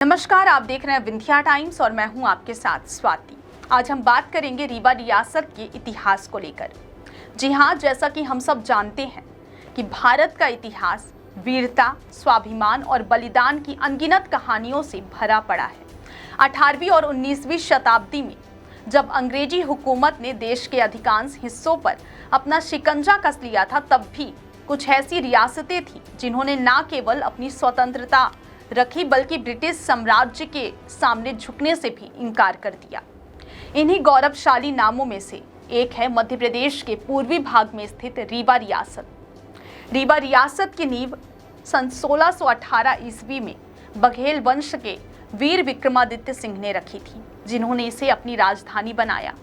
नमस्कार, आप देख रहे हैं विंध्या टाइम्स और मैं हूं आपके साथ स्वाति। आज हम बात करेंगे रीवा रियासत के इतिहास को लेकर। जी हां, जैसा कि हम सब जानते हैं कि भारत का इतिहास वीरता, स्वाभिमान और बलिदान की अनगिनत कहानियों से भरा पड़ा है। 18वीं और 19वीं शताब्दी में जब अंग्रेजी हुकूमत ने देश के अधिकांश हिस्सों पर अपना शिकंजा कस लिया था, तब भी कुछ ऐसी रियासतें थीं जिन्होंने न केवल अपनी स्वतंत्रता रखी बल्कि ब्रिटिश साम्राज्य के सामने झुकने से भी इनकार कर दिया। इन्हीं गौरवशाली नामों में से एक है मध्य प्रदेश के पूर्वी भाग में स्थित रीवा रियासत। रीवा रियासत की नींव सन 1618 ईस्वी में बघेल वंश के वीर विक्रमादित्य सिंह ने रखी थी, जिन्होंने इसे अपनी राजधानी बनाया।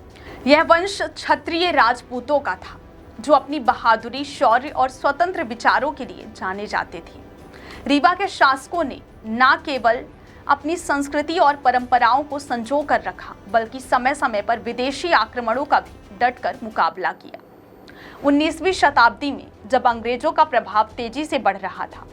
यह वंश क्षत्रिय राजपूतों का था, जो अपनी बहादुरी, शौर्य और स्वतंत्र विचारों के लिए जाने जाते थे। रीवा के शासकों ने न केवल अपनी संस्कृति और परंपराओं को संजो कर रखा, बल्कि समय समय पर विदेशी आक्रमणों का भी डटकर मुकाबला किया। 19वीं शताब्दी में जब अंग्रेजों का प्रभाव तेजी से बढ़ रहा था,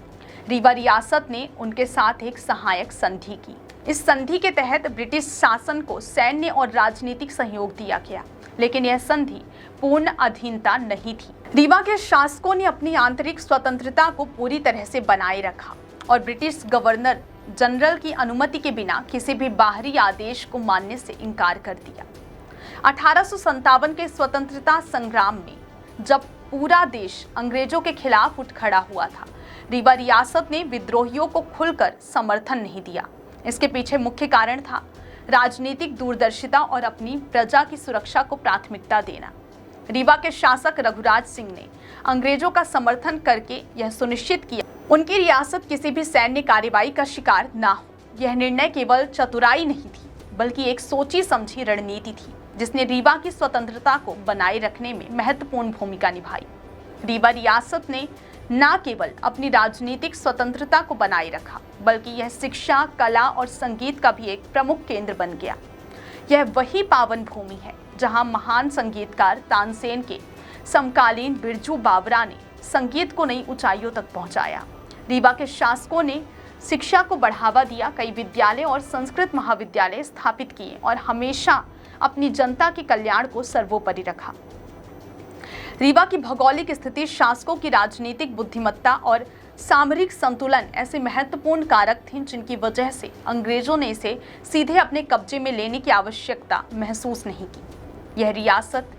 रीवा रियासत ने उनके साथ एक सहायक संधि की। इस संधि के तहत ब्रिटिश शासन को सैन्य और राजनीतिक सहयोग दिया गया, लेकिन यह संधि पूर्ण अधीनता नहीं थी। रीवा के शासकों ने अपनी आंतरिक स्वतंत्रता को पूरी तरह से बनाए रखा और ब्रिटिश गवर्नर जनरल की अनुमति के बिना किसी भी बाहरी आदेश को मानने से इनकार कर दिया। 1857 के स्वतंत्रता संग्राम में जब पूरा देश अंग्रेजों के खिलाफ उठ खड़ा हुआ था, रीवा रियासत ने विद्रोहियों को खुलकर समर्थन नहीं दिया। इसके पीछे मुख्य कारण था राजनीतिक दूरदर्शिता और अपनी प्रजा की सुरक्षा को प्राथमिकता देना। रीवा के शासक रघुराज सिंह ने अंग्रेजों का समर्थन करके यह सुनिश्चित किया उनकी रियासत किसी भी सैन्य कार्रवाई का शिकार ना हो। यह निर्णय केवल चतुराई नहीं थी, बल्कि एक सोची समझी रणनीति थी, जिसने रीवा की स्वतंत्रता को बनाए रखने में महत्वपूर्ण भूमिका निभाई। रीवा रियासत ने न केवल अपनी राजनीतिक स्वतंत्रता को बनाए रखा, बल्कि यह शिक्षा, कला और संगीत का भी एक प्रमुख केंद्र बन गया। यह वही पावन भूमि है जहां महान संगीतकार तानसेन के समकालीन बिरजू बावरा ने संगीत को नई ऊंचाइयों तक पहुंचाया। रीवा के शासकों ने शिक्षा को बढ़ावा दिया, कई विद्यालय और संस्कृत महाविद्यालय स्थापित किए और हमेशा अपनी जनता के कल्याण को सर्वोपरि रखा। रीवा की भौगोलिक स्थिति, शासकों की राजनीतिक बुद्धिमत्ता और सामरिक संतुलन ऐसे महत्वपूर्ण कारक थे, जिनकी वजह से अंग्रेजों ने इसे सीधे अपने कब्जे में लेने की आवश्यकता महसूस नहीं की। यह रियासत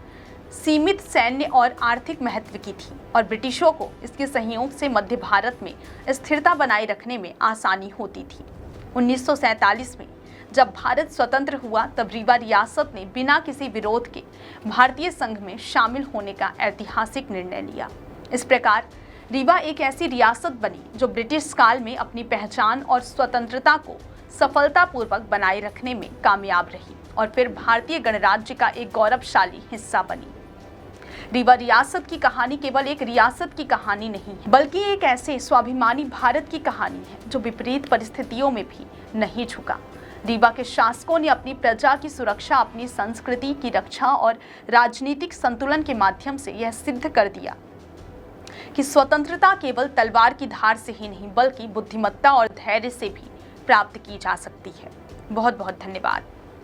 सीमित सैन्य और आर्थिक महत्व की थी और ब्रिटिशों को इसके सहयोग से मध्य भारत में स्थिरता बनाए रखने में आसानी होती थी। 1947 में जब भारत स्वतंत्र हुआ, तब रीवा रियासत ने बिना किसी विरोध के भारतीय संघ में शामिल होने का ऐतिहासिक निर्णय लिया। इस प्रकार रीवा एक ऐसी रियासत बनी जो ब्रिटिश काल में अपनी पहचान और स्वतंत्रता को सफलतापूर्वक बनाए रखने में कामयाब रही और फिर भारतीय गणराज्य का एक गौरवशाली हिस्सा बनी। रीवा रियासत की कहानी केवल एक रियासत की कहानी नहीं है, बल्कि एक ऐसे स्वाभिमानी भारत की कहानी है जो विपरीत परिस्थितियों में भी नहीं झुका। रीवा के शासकों ने अपनी प्रजा की सुरक्षा, अपनी संस्कृति की रक्षा और राजनीतिक संतुलन के माध्यम से यह सिद्ध कर दिया कि स्वतंत्रता केवल तलवार की धार से ही नहीं, बल्कि बुद्धिमत्ता और धैर्य से भी प्राप्त की जा सकती है। बहुत बहुत धन्यवाद।